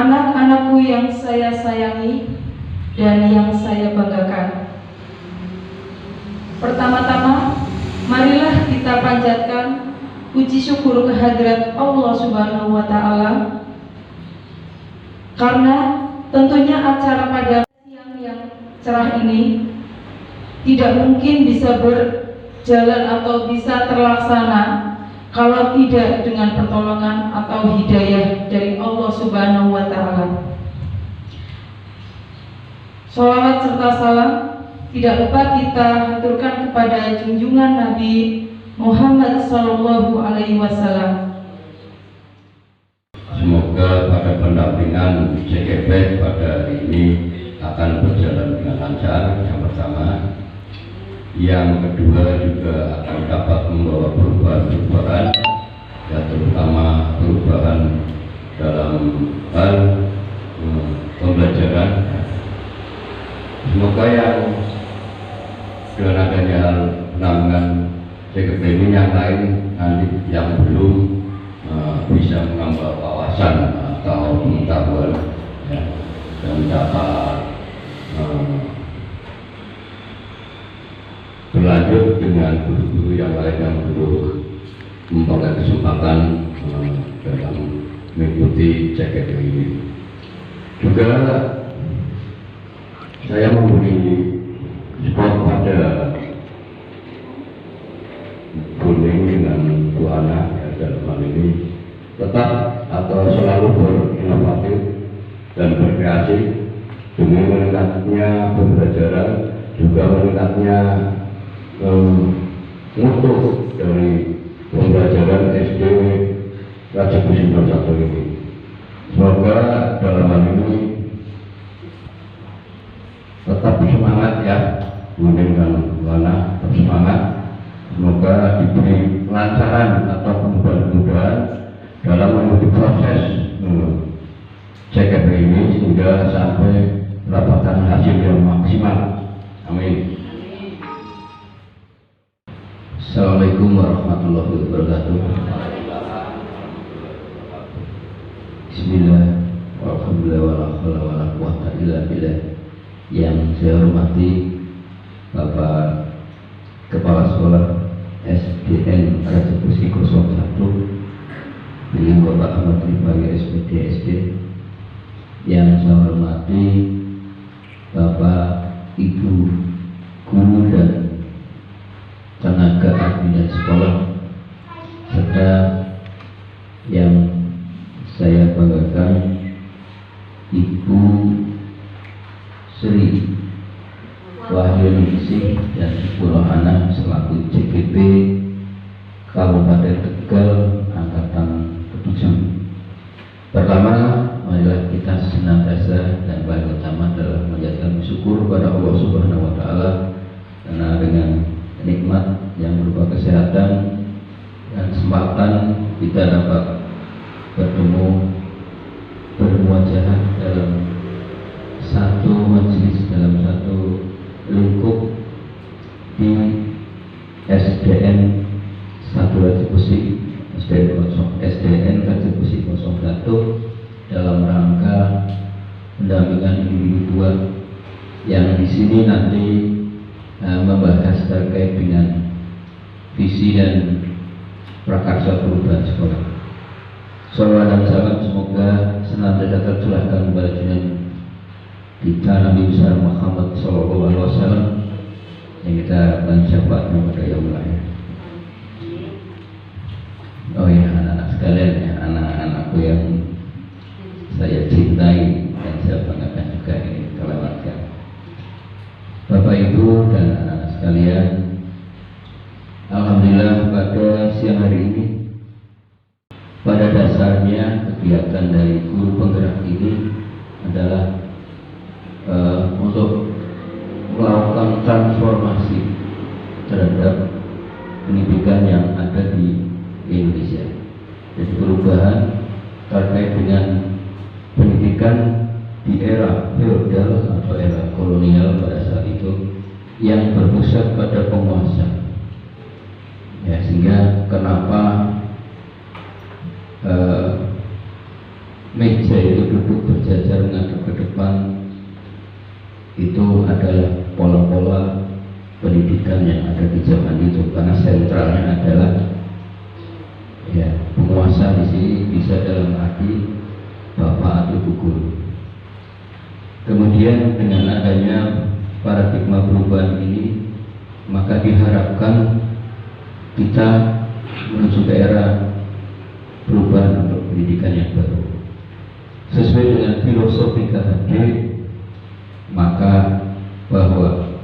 anak-anakku yang saya sayangi dan yang saya banggakan. Pertama-tama, marilah kita panjatkan puji syukur kehadirat Allah Subhanahu wa Ta'ala, karena tentunya acara pada siang yang cerah ini tidak mungkin bisa berjalan atau bisa terlaksana kalau tidak dengan pertolongan atau hidayah dari Allah Subhanahu wa Ta'ala. Sholawat serta salam tidak lupa kita haturkan kepada junjungan Nabi Muhammad Sallallahu Alaihi Wasallam. Semoga pada pendampingan CGP pada hari ini akan berjalan dengan lancar, yang pertama. Yang kedua juga akan dapat membawa perubahan-perubahan, ya, terutama perubahan dalam hal pembelajaran. Semoga yang dengan adanya penambahan CGP ini yang lain nanti yang belum bisa menambah wawasan atau pengetahuan, ya, dan dapat berlanjut dengan guru-guru yang lain yang belum memperoleh kesempatan dalam mengikuti CGP ini. Juga saya memberi support pada Kuning dengan Bu Ana, ya, dalam hal ini tetap atau selalu berinovatif dan berkreasi demi meningkatnya pembelajaran, juga meningkatnya mutu dari pembelajaran SD Raja Besi 01 ini. Semoga dalam hal ini tetap semangat, ya, Kuning dan Wana, tetap semangat. Semoga diberi kelancaran atau kemudahan dalam mengikuti proses CGP ini sehingga sampai mendapatkan hasil yang maksimal. Amin. Assalamualaikum warahmatullahi wabarakatuh. Bismillah, walhamdulillah, wala haula wala quwwata illa billah. Yang saya hormati Bapak Kepala Sekolah SDN Raja Besi 01, beliau Bapak Ahmad Rifai SPD SD. Yang saya hormati Bapak, Ibu, guru dan tenaga admin sekolah, serta yang saya banggakan Ibu Sri Wahyuningsih dan Ibu Rohana selaku CGP Kabupaten Tegal Angkatan ke-7. Pertama, marilah kita senantiasa dan paling utama adalah menjadikan syukur kepada Allah Subhanahu wa Ta'ala, karena dengan nikmat yang berupa kesehatan dan kesempatan kita dapat bertemu, bermuajahah dalam satu majelis, dalam satu lingkup di SDN 1 Raja Besi, SDN Raja Besi 01, dalam rangka pendampingan individual yang di sini nanti membahas terkait dengan visi dan prakarsa perubahan sekolah. Salawat dan salam semoga senantiasa tercurahkan kepada junjungan kita Nabi besar Muhammad Sallallahu Alaihi Wasallam, yang kita harapkan syafaatnya pada yaumul akhir. Oh ya, anak-anak sekalian, ya, anak-anakku yang saya cintai dan saya banggakan juga ini kelewatkan. Bapak Ibu dan anak-anak sekalian, alhamdulillah pada siang hari ini, pada dasarnya kegiatan dari guru penggerak ini adalah untuk melakukan transformasi terhadap pendidikan yang ada di Indonesia. Jadi perubahan terkait dengan pendidikan di era feodal atau era kolonial pada saat itu, yang berpusat pada penguasa. Ya, sehingga kenapa meja itu duduk berjajar menghadap ke depan, itu adalah pola-pola pendidikan yang ada di zaman itu, karena sentralnya adalah ya penguasa di sini bisa dalam arti bapak atau ibu guru. Kemudian dengan adanya paradigma perubahan ini, maka diharapkan kita menuju ke era perubahan untuk pendidikan yang baru sesuai dengan filosofi KHD, maka bahwa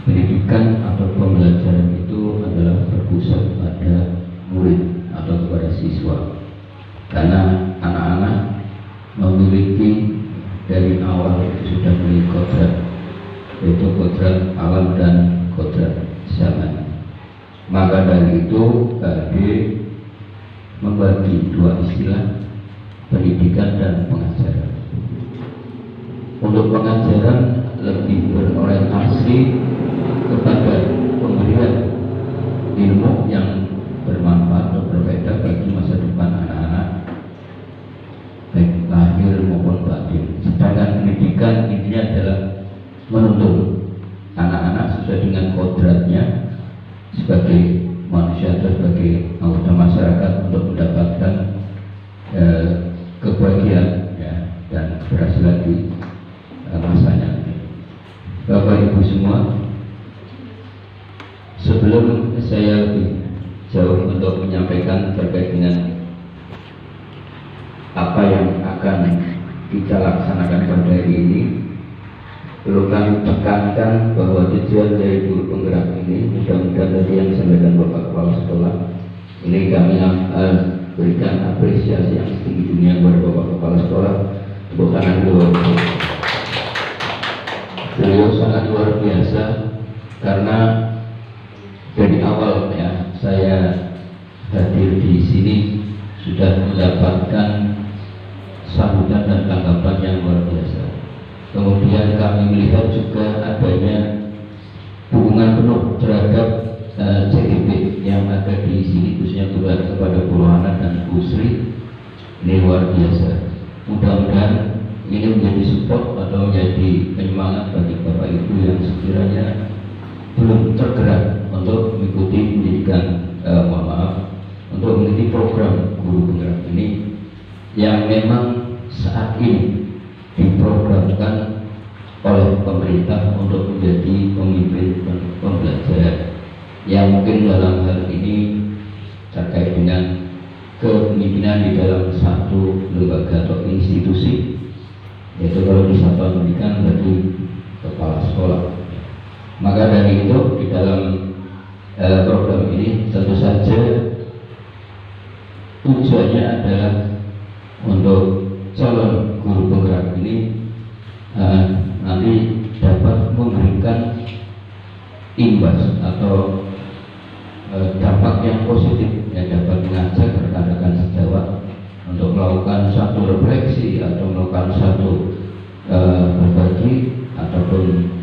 pendidikan atau pembelajaran itu adalah berpusat pada murid atau kepada siswa, karena anak-anak memiliki dari awal itu sudah memiliki kodrat, yaitu kodrat alam dan kodrat zaman. Maka dari itu KHD membagi dua istilah, pendidikan dan pengajaran. Untuk pengajaran lebih berorientasi kepada pemberian ilmu yang bermanfaat atau berfaedah bagi masa depan anak-anak, baik lahir maupun batin. Sedangkan pendidikan intinya adalah menuntun anak-anak sesuai dengan kodratnya sebagai manusia atau sebagai anggota masyarakat untuk mendapatkan kebahagiaan ya, dan keberhasilan di masanya. Bapak Ibu semua, sebelum saya lebih jauh untuk menyampaikan terkait dengan apa yang akan kita laksanakan pada hari ini, perlu kami tekankan bahwa tujuan dari guru penggerak ini, mudah-mudahan tadi yang disampaikan Bapak Kepala Sekolah ini kami berikan apresiasi yang setinggi-tingginya kepada Bapak Kepala Sekolah. Tepuk tangan dulu. Beliau sangat luar biasa, karena dari awal ya saya hadir di sini sudah mendapatkan sambutan dan tanggapan yang luar biasa. Kemudian kami melihat juga adanya dukungan penuh terhadap CGP yang ada di sini, khususnya kepada Bu Rohana dan Bu Sri. Ini luar biasa. Mudah-mudahan ini menjadi support atau menjadi penyemangat bagi Bapak Ibu yang sekiranya belum tergerak untuk mengikuti pendidikan, untuk mengikuti program guru penggerak ini yang memang saat ini diprogramkan oleh pemerintah untuk menjadi pemimpin pembelajaran, yang mungkin dalam hal ini terkait dengan kepemimpinan di dalam satu lembaga atau institusi, yaitu kalau di satuan pendidikan bagi kepala sekolah. Maka dari itu di dalam program ini tentu saja tujuannya adalah untuk calon guru penggerak ini nanti dapat memberikan imbas atau dampak yang positif, yang dapat mengajak rekan-rekan sejawat untuk melakukan satu refleksi atau melakukan satu berbagi ataupun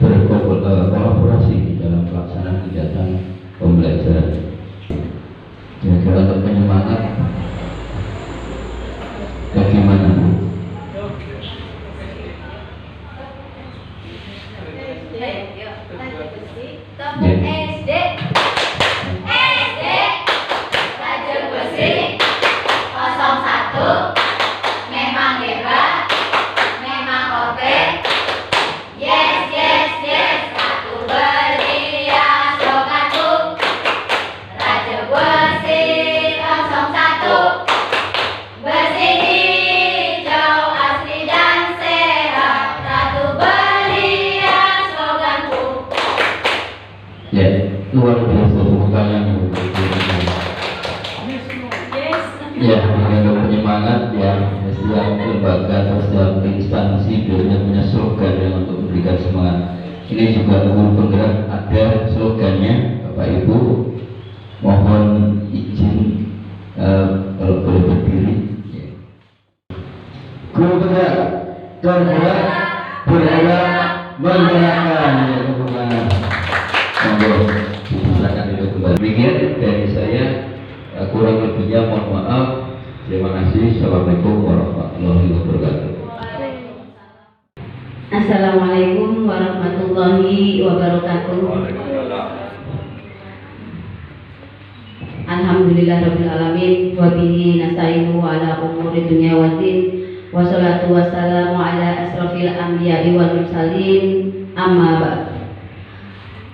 berkolaborasi di dalam pelaksanaan kegiatan pembelajaran. Kira-kira untuk penyemangat bagaimana Bu? SD Raja Besi 01 memang hebat, memang oke. Yes, yes, yes, aku beriak sloganku. Raja Besi 01 bersih hijau asli dan sehat. Ratu beriak sloganku. Ya, luar biasa bukannya. Ya, dengan penyemangat ya, setiap lembaga atau setiap instansi biasanya punya slogan yang untuk memberikan semangat. Ini juga guru penggerak ada slogannya, Bapak Ibu. Mohon izin kalau boleh berdiri. Guru penggerak tergerak, bergerak, menggerakkan. Ya, dukungan. Monggo, silakan duduk kembali. Demikian dari saya, kurang lebihnya mohon maaf. Terima kasih. Assalamualaikum warahmatullahi wabarakatuh. Assalamualaikum warahmatullahi wabarakatuh. Alhamdulillahirabbil alamin wa bihi nasta'inu ala umuri dunya waddin wassalatu wassalamu ala asrofil anbiya'i wal mursalin amma ba'd.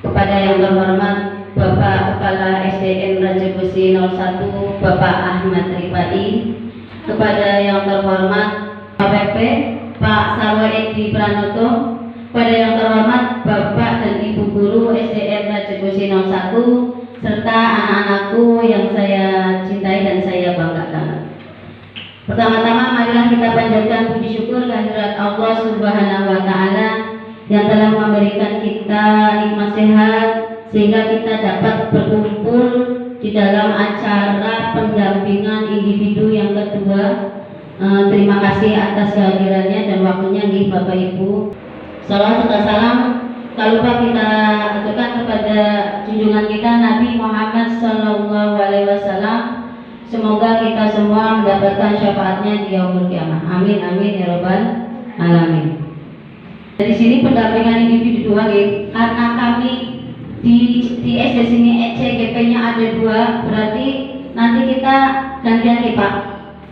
Kepada yang terhormat Bapak Kepala SDN Raja Besi 01 Bapak Ahmad Rifai, kepada yang terhormat Pak PP Pak Sarwo Edi Pranoto, kepada yang terhormat Bapak dan Ibu Guru SDN Raja Besi 01 serta anak-anakku yang saya cintai dan saya banggakan. Pertama-tama marilah kita panjatkan puji syukur kehadirat Allah Subhanahu wa taala yang telah memberikan kita nikmat sehat sehingga kita dapat berkumpul di dalam acara pendampingan individu yang kedua. Terima kasih atas kehadirannya dan waktunya nih Bapak Ibu. Salawat serta salam tak lupa kita aturkan kepada junjungan kita Nabi Muhammad SAW. Semoga kita semua mendapatkan syafaatnya di yaumul kiamah. Amin amin ya robbal alamin. Dari sini pendampingan individu dua nih, karena kami di SD sini ECGP-nya ada dua, berarti nanti kita gantian nih Pak.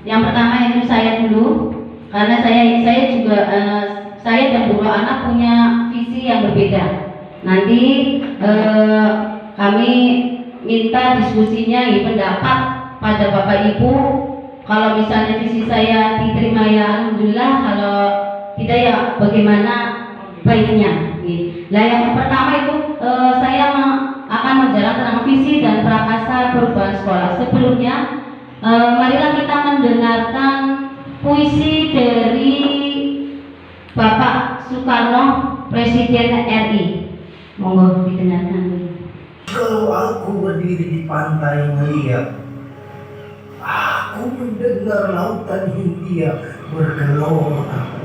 Yang pertama itu saya dulu, karena saya juga saya dan dua anak punya visi yang berbeda. Nanti kami minta diskusinya pendapat pada Bapak Ibu. Kalau misalnya visi saya diterima ya alhamdulillah, kalau tidak ya bagaimana baiknya. Nah yang pertama itu saya akan menjalankan visi dan prakasa perubahan sekolah. Sebelumnya marilah kita mendengarkan puisi dari Bapak Soekarno, Presiden RI. Monggo didengarkan. Kalau aku berdiri di pantai melihat, aku mendengar lautan Hindia bergelora.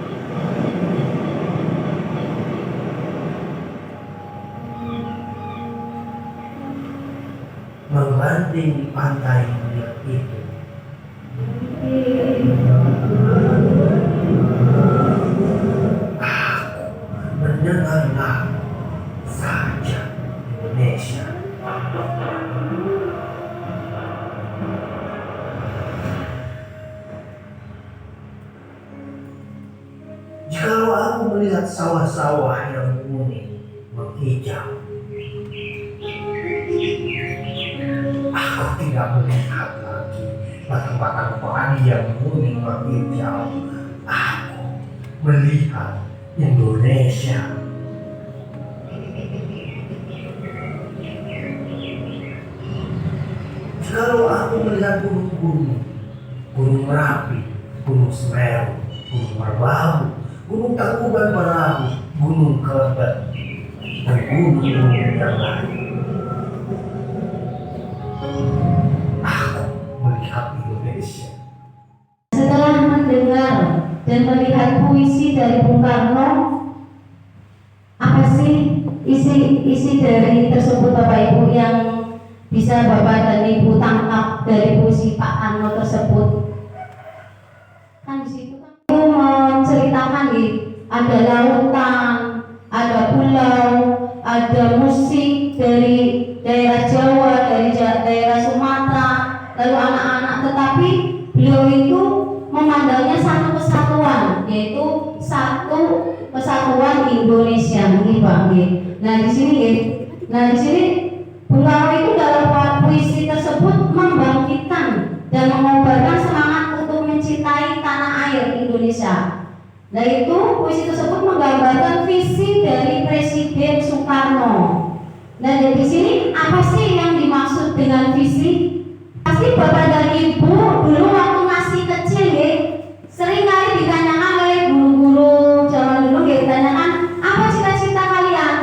Membanting di pantai melihat itu, aku mendengar lagu saja Indonesia. Jikalau aku melihat sawah-sawah yang kuning menghijau, aku tidak melihat lagi batang-batang padi yang kuning menghijau. Aku melihat Indonesia. Jikalau aku melihat gunung-gunung, Gunung Merapi, Gunung Semeru, Gunung Merbabu, Gunung Tangkuban Perahu, Gunung Kelebet, dan gunung-gunung yang lain, aku melihat Indonesia. Setelah mendengar dan melihat puisi dari Bung Karno, apa sih isi dari tersebut Bapak Ibu yang bisa Bapak dan Ibu tangkap dari puisi Pak Karno tersebut? Kan di situ kan itu menceritakan ada lautan, ada pulau, ada musik dari daerah Jawa, dari daerah Sumatera, lalu anak-anak, tetapi beliau itu memandangnya satu kesatuan, yaitu satu kesatuan Indonesia, Pak. Nah di sini Bung Karno itu dalam puisi tersebut membangkitkan dan mengobarkan semangat untuk mencintai tanah air Indonesia. Nah itu puisi tersebut menggambarkan visi dari Presiden Soekarno. Nah di sini apa sih yang dimaksud dengan visi? Pasti Bapak dan Ibu dulu waktu masih kecil sering kali ditanyakan oleh guru-guru zaman dulu ditanyakan apa cita-cita kalian.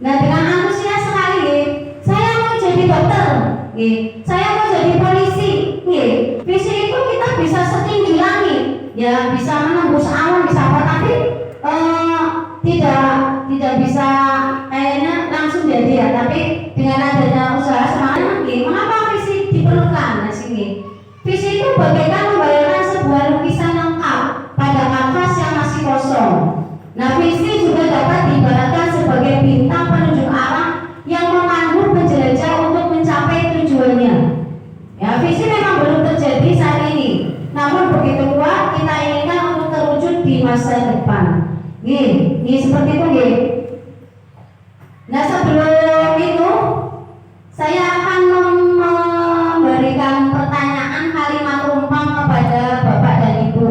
Nah dengan antusias sekali saya mau jadi dokter, saya mau jadi polisi. Visi itu kita bisa setinggi langit, ya bisa menembus awan, bisa apa, tapi tidak bisa kayaknya langsung jadi ya. Tapi dengan adanya usaha semangat, mengapa visi diperlukan? Nah sini visi itu bagaikan di masa depan. Nggih, seperti itu nggih. Nah, sebelum itu saya akan memberikan pertanyaan kalimat rumpang kepada Bapak dan Ibu.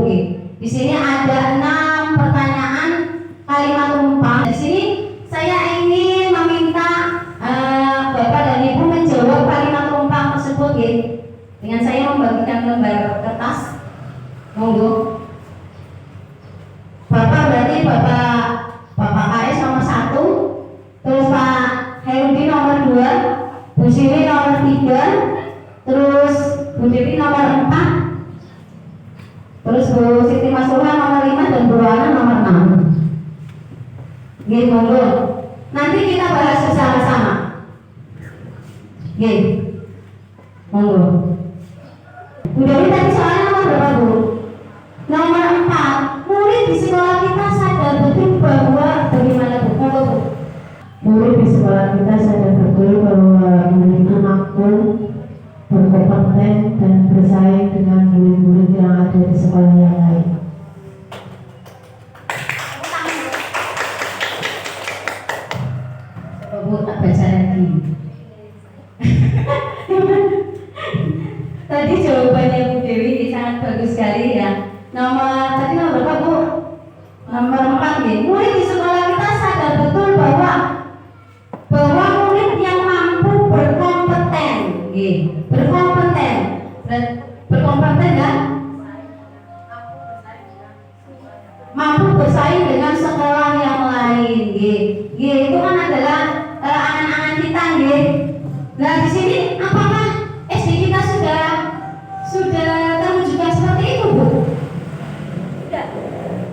Di sini ada 6 pertanyaan kalimat rumpang. Di sini saya ingin meminta Bapak dan Ibu menjawab kalimat rumpang tersebut dengan saya membagikan lembar kertas. Monggo. Bapak berarti Bapak KS nomor 1, terus Pak Herudi nomor 2, Bu Siri nomor 3, terus Bu Dewi nomor 4, terus Bu Siti Masruha nomor 5 dan Bu Ana nomor 6. Nggih, monggo. Nanti kita bahas bersama-sama. Nggih. Monggo. Bu Dewi tadi soalnya nomor berapa, Bu? Nomor 4. Murid di sekolah kita sadar betul bahwa bagaimana, Bu? Monggo, Bu. Murid di sekolah kita sadar betul bahwa mereka mampu berkompeten dan bersaing dengan murid-murid yang ada di sekolah yang lain. Bu, tak baca lagi. Tadi jawabannya Bu Dewi ini sangat bagus sekali ya. Tadi nomor berapa, Bu? Nomor 4 ya. Murid di sekolah kita sadar betul bahwa murid yang mampu berkompeten, berkompeten, berkompeten kan? Mampu bersaing dengan sekolah yang lain, itu kan adalah angan-angan kita, Nah, di sini apakah SD kita sudah terwujudkan seperti itu, Bu?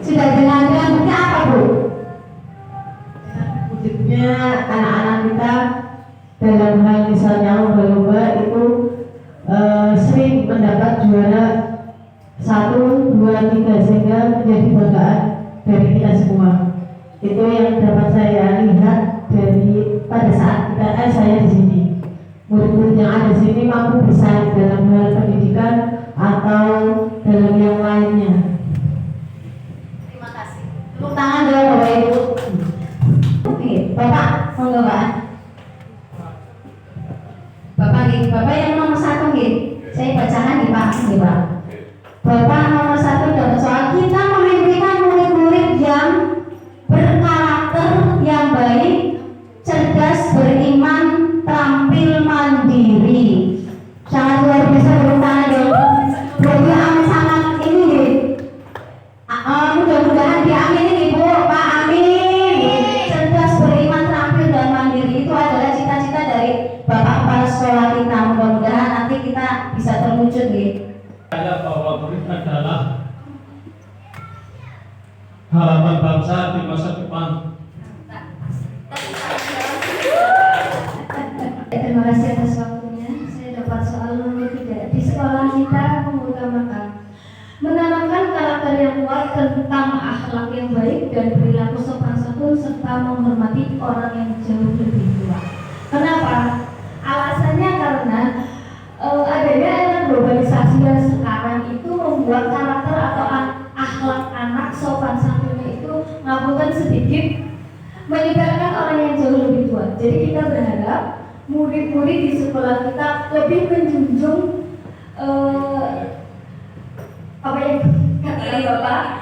Sudah dengan bukti apa, Bu? Wujudnya anak-anak kita dalam hal misalnya lomba-lomba itu sering mendapat juara 1, 2, 3 sehingga menjadi banggaan dari kita semua. Itu yang dapat saya lihat dari pada saat saya di sini. Murid-murid yang ada di sini mampu bersaing dalam hal pendidikan atau dalam yang lainnya. Terima kasih. Tepuk tangan dong, Bapak Ibu. Bapak, monggo Pak. Bapak yang nomor 1 saya bacakan Pak, Pak. Bapak nomor 1 dapat soal kita memimpikan murid-murid yang berkarakter yang baik, cerdas, beriman, terampil, mandiri. Sangat luar biasa, tepuk tangan dong. Berarti amin sangat ini mudah-mudahan diamini Bu, Pak, amin. Cerdas, beriman, terampil, dan mandiri itu adalah cita-cita dari Bapak Kepala Sekolah kita. Mudah-mudahan nanti kita bisa terwujud bahwa murid adalah harapan bangsa di masa depan. Terima kasih atas waktunya. Saya dapat soal nomor 3. Di sekolah kita mengutamakan menanamkan karakter yang kuat tentang akhlak yang baik dan perilaku sopan santun serta menghormati orang yang jauh lebih tua. Kenapa? Alasannya karena adanya era globalisasi yang sekarang itu membuat karakter atau akhlak anak sopan santunnya itu ngapunten sedikit menyebarkan orang yang jauh lebih tua. Jadi kita berharap murid-murid di sekolah kita lebih menjunjung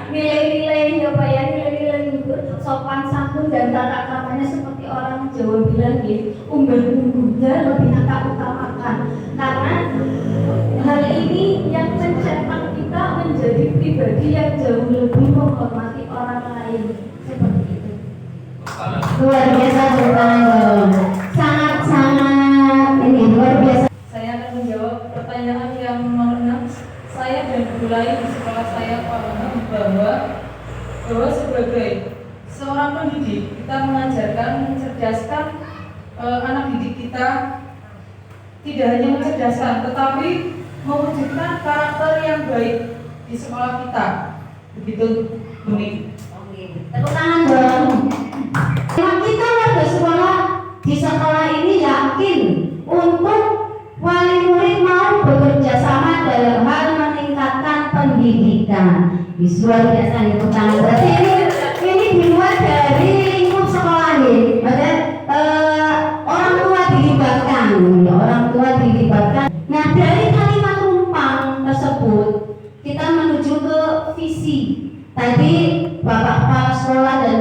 nilai-nilai nilai-nilai luhur, sopan santun dan tata kramanya seperti orang Jawa bilang unggul-unggulnya lebih kita utamakan, karena hal ini yang mencetak kita menjadi pribadi yang jauh lebih menghormati orang lain seperti itu. Luar biasa, sangat ini luar biasa. Saya akan menjawab pertanyaan yang nomor 6. Saya dan guru lain di sekolah saya paham bahwa sebagai seorang pendidik kita mengajarkan, mencerdaskan anak didik kita, tidak hanya mencerdaskan tetapi mewujudkan karakter yang baik di sekolah kita. Begitu, Buni. Tepuk tangan dong. Kita warga sekolah di sekolah ini yakin untuk wali murid mau bekerja sama dalam hal meningkatkan pendidikan. luar biasa nih pertama. Berarti ini dibuat dari lingkup sekolah nih. Ada orang tua dilibatkan, orang tua dilibatkan. Nah dari kalimat rumpang tersebut kita menuju ke visi. Tadi bapak kepala sekolah dan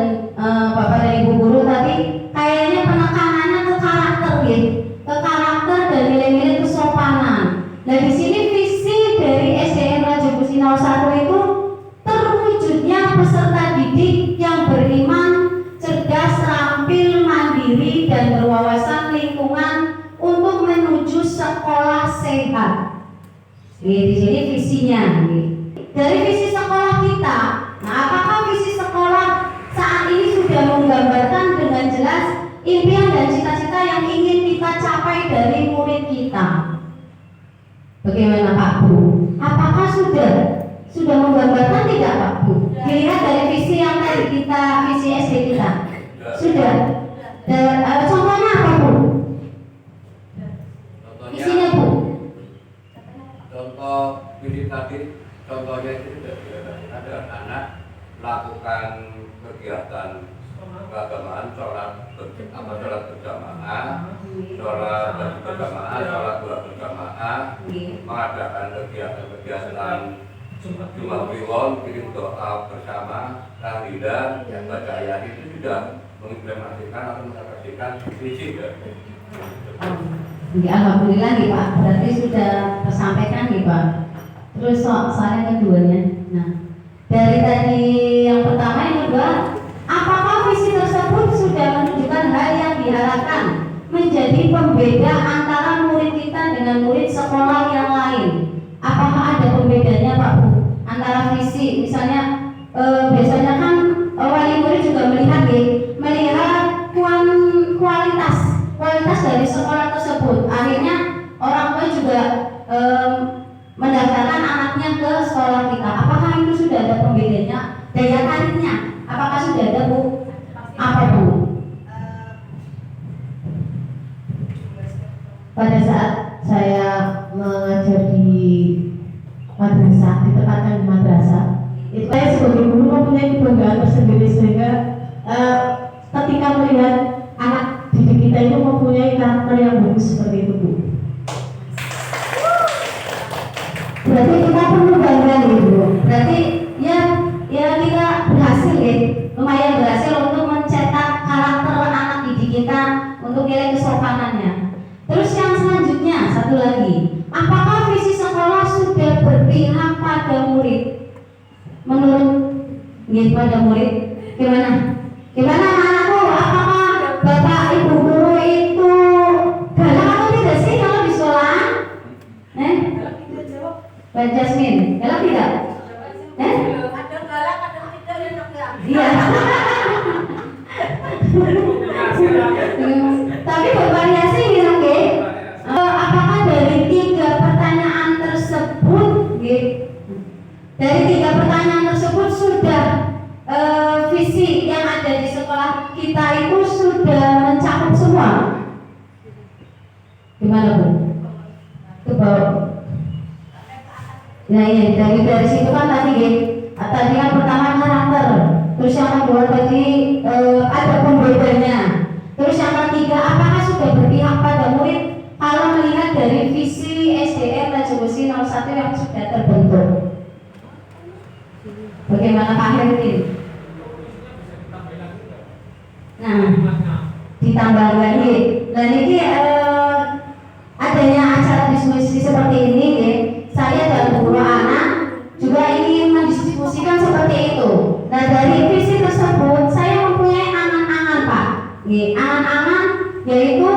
bapak dan ibu guru tadi kayaknya penekanannya ke karakter ya, ke karakter dan nilai-nilai kesopanan. Nah di sini visi dari SDN Raja Besi 01 itu terwujudnya peserta didik yang beriman, cerdas, terampil, mandiri dan berwawasan lingkungan untuk menuju sekolah sehat. Di sini visinya. Dari visi sekolah kita, nah apakah visi sekolah saat ini sudah menggambarkan dengan jelas impian dan cita-cita yang ingin kita capai dari murid kita? Bagaimana Pak Bu? Apakah sudah menggambarkan tidak Pak Bu? Dilihat dari visi yang tadi kita, visi SD kita. Sudah. Dan contohnya apa Bu? Visinya Bu? Contoh visi tadi, contohnya itu ada anak melakukan kegiatan keagamaan, sholat berjamaah, sholat berjamaah, mengadakan kegiatan Jumat Kliwon, kirim doa bersama, tahlilan, yang baca ayat itu sudah mengimplementasikan atau mengapresiasikan visi ya. Alhamdulillah nih Pak, berarti sudah tersampaikan nih Pak. Terus soal yang keduanya, nah dari tadi yang pertama, yang kedua, apakah visi tersebut sudah menunjukkan hal yang diharapkan menjadi pembeda antara murid kita dengan murid sekolah yang lain? Apakah ada pembedanya Pak Bu antara visi, misalnya biasanya kan wali murid juga melihat kualitas dari sekolah tersebut. Akhirnya orang tua juga mendaftarkan anaknya ke sekolah kita. Apakah itu sudah ada pembedanya? Daya tariknya apakah sudah ada Bu? Apa Bu? Pada saat saya mengajar di madrasah, ditempatkan di madrasah, itu saya sebagai guru mempunyai kebanggaan tersendiri, sehingga ketika melihat anak didik kita itu mempunyai karakter yang bagus seperti itu Bu. Berarti kita perlu bangga nih Bu. Berarti ya kita berhasil ya, lumayan berhasil untuk mencetak karakter anak didik kita untuk nilai kesopanannya. Terus yang selanjutnya satu lagi, apakah visi sekolah sudah berpihak pada murid? Menurut pada murid gimana? Gimana anakku? Apakah bapak ibu guru itu galak atau tidak sih kalau di sekolah? Mbak Jasmine, galak tidak? Ada galak, ada tidak, ada enggak. Iya. Tapi bervariasi gitu, oke? Apakah dari 3 pertanyaan tersebut, dari 3 pertanyaan tersebut sudah visi yang ada di sekolah kita itu sudah mencakup semua? Gimana Bu? Ke bawah. Nah ya dari situ kan tadi yang pertama karakter, terus yang kedua tadi ada pembedanya, terus yang ketiga apakah sudah berpihak pada murid kalau melihat dari visi SDN Raja Besi 01 yang sudah terbentuk. Bagaimana Pak Herudin? Nah ditambah lagi, dan ini adanya acara diskusi seperti ini saya dan guru anak juga ingin mendiskusikan seperti itu. Nah dari visi tersebut saya mempunyai angan-angan Pak. Angan-angan yaitu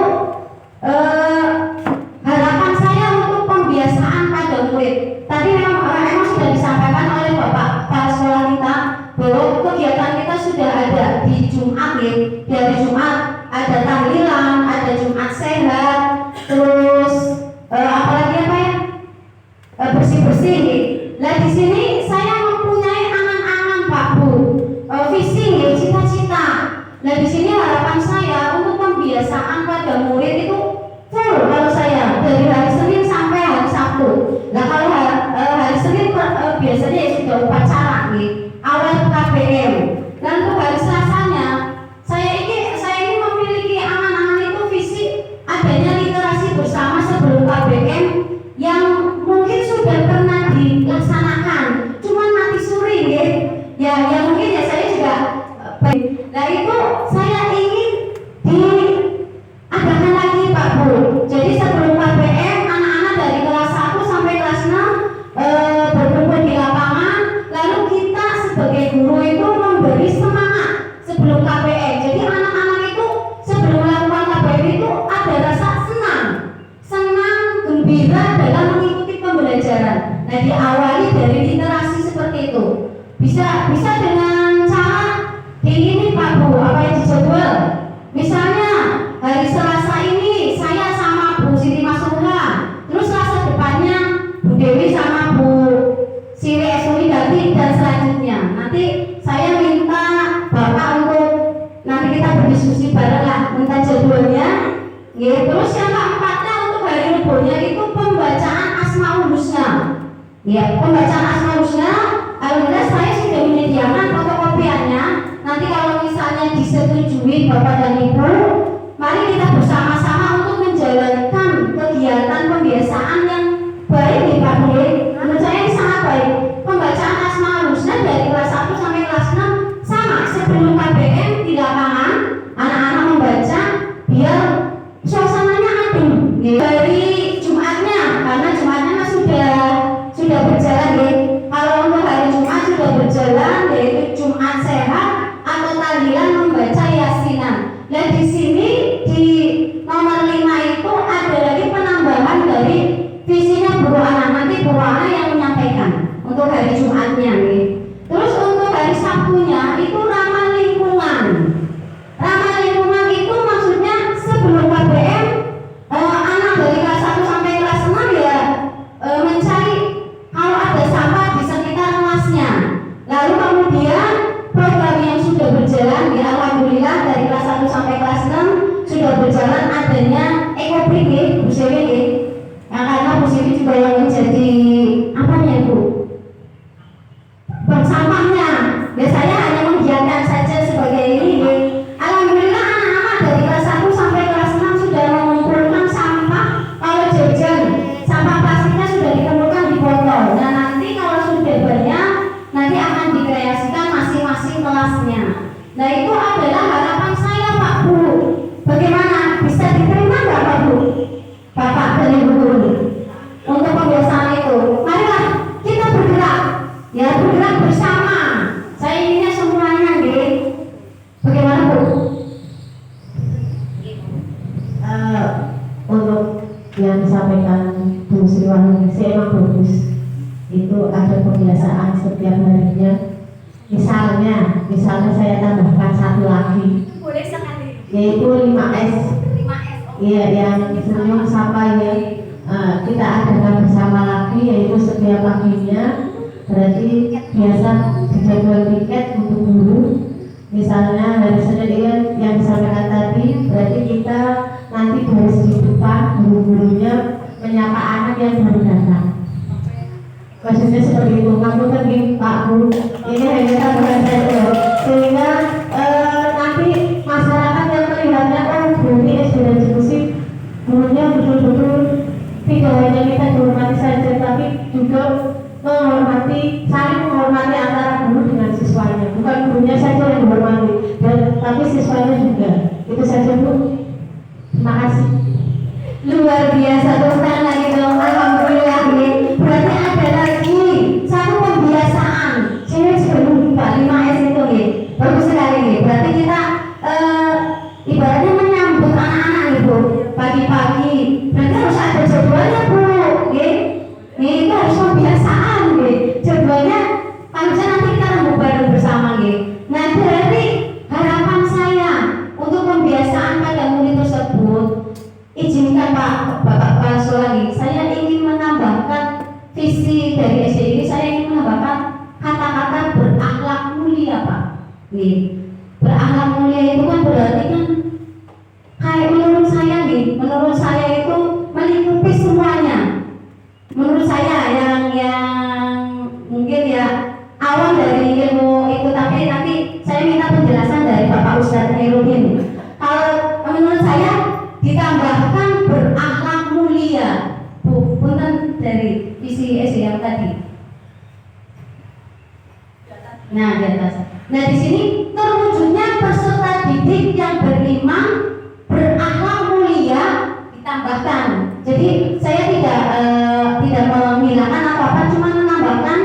harapan saya untuk pembiasaan pada murid. Tadi memang sudah disampaikan oleh Bapak kepala sekolah kita bahwa kegiatan kita sudah ada di Jumat di hari Jumat ada tahlilan, ada Jumat sehat, terus apalagi apa ya? Bersih-bersih. Nah di sini saya mempunyai angan-angan Pak Bu, visi, cita-cita. Nah di sini harapan saya untuk pembiasaan pada murid itu full kalau saya dari hari Senin sampai hari Sabtu. Nah kalau hari Senin biasanya ya sudah upacara bisa dengan cara di ini Pak Bu, apa yang dijadwal. Misalnya hari Selasa ini saya sama Bu Siti Masuha, terus Selasa depannya Bu Dewi sama Bu Siri Eswini dan selanjutnya. Nanti saya minta Bapak untuk nanti kita berdiskusi bareng lah, minta jadwalnya. Ya, terus yang keempatnya untuk hari Rebonya itu pembacaan Asmaul Husna. Ya, pembacaan Asmaul Husna. Alhamdulillah saya sudah menyediakan fotokopiannya. Nanti kalau misalnya disetujui Bapak dan Ibu, mari kita bersama-sama untuk menjalankan kegiatan pembiasaan yang baik nih Pak Bu. Menurut saya ini sangat baik. Pembacaan Asmaul Husna dari kelas 1 sampai kelas 6 sama sebelum KBM di lapangan anak-anak membaca biar suasananya adem. Dari Jumatnya, karena Jumatnya kan sudah berjalan ya. Kalau untuk hari Jumat sudah berjalan, yaitu Jumat Sehat atau tahlilan membaca Yasinan. Dan di sini di nomor 5 itu ada lagi penambahan dari visinya guru anak, nanti guru anak yang menyampaikan untuk hari Jumatnya nih. Terus untuk hari Sabtunya itu ramah lingkungan. Ramah lingkungan itu maksudnya sebelum KBM anak dari kelas 1 sampai kelas 6 ya mencari kalau ada sampah di sekitar kelasnya. Lalu kemudian program yang sudah berjalan ya alhamdulillah dari kelas 1 sampai kelas 6 sudah berjalan adanya ekobrik Bu Sewi ya. Nah, karena Bu Sewi juga yang menjadi apanya Bu? Sampahnya. Ya saya hanya menggiatkan saja sebagai ini. Alhamdulillah anak-anak dari kelas 1 sampai kelas 6 sudah mengumpulkan sampah. Kalau jajan, sampah plastiknya sudah dikumpulkan di botol. Nah nanti kalau sudah banyak, nanti akan dikreasikan masing-masing kelasnya. Nah itu adalah harapan saya Pak Bu. Bagaimana? Bisa diterima nggak Pak Bu? Bapak dan Ibu guru untuk pembiasaan itu. Marilah kita bergerak. Ya bergerak bersama. Saya inginnya semuanya gitu. Bagaimana Bu? Untuk yang disampaikan Bu Sri Wahyuningsi emang bagus. Itu ada pembiasaan setiap harinya. Misalnya saya tambahkan satu lagi. Boleh sekali. Yaitu 5S. 5S. Iya, yang senyum sapa ya. Kita adakan bersama lagi yaitu setiap paginya. Berarti biasa dijadwal tiket untuk guru. Misalnya hari Senin yang disampaikan tadi, berarti kita nanti dari segi depan guru-gurunya menyapa anak yang baru datang. Maksudnya seperti itu. Kamu tadi Pak Bu, ini hanya tambahan saja sehingga nanti masyarakat yang melihatnya guru ini SD dan diskusi gurunya betul-betul tidak hanya kita dihormati saja, tapi juga menghormati, saling menghormati antara guru dengan siswanya. Bukan gurunya saja yang dihormati, tapi siswanya juga. Itu saja Bu. Terima kasih. Luar biasa terus lagi dong. Alhamdulillah nih. Berarti ada lagi satu pembiasaan. Sini sebelum Pak 5S itu nih. Bagus sekali nih. Berarti kita ibaratnya menyambut anak-anak nih Bu. Pagi-pagi. Berarti harus ada jadwalnya Bu. Nih itu harus pembiasaan nih. Jadwalnya harusnya nanti kita rembuk bareng bersama nih. Nah berarti harapan saya untuk pembiasaan pada murid tersebut, izinkan Bapak Solani, saya ingin menambahkan visi dari SD ini. Saya ingin menambahkan kata-kata berakhlak mulia Pak. Nih, berakhlak mulia itu kan berarti kan kayak menurut saya itu melingkupi semuanya. Menurut saya yang mungkin ya awal dari ilmu itu, tapi nanti saya minta penjelasan dari Bapak Ustadz Herudin. Kalau menurut saya ditambahkan berakhlak mulia Bu, punten dari visi SD yang tadi. Nah di atas. Nah di sini terwujudnya peserta didik yang beriman, berakhlak mulia ditambahkan. Jadi saya tidak menghilangkan apa-apa, cuma menambahkan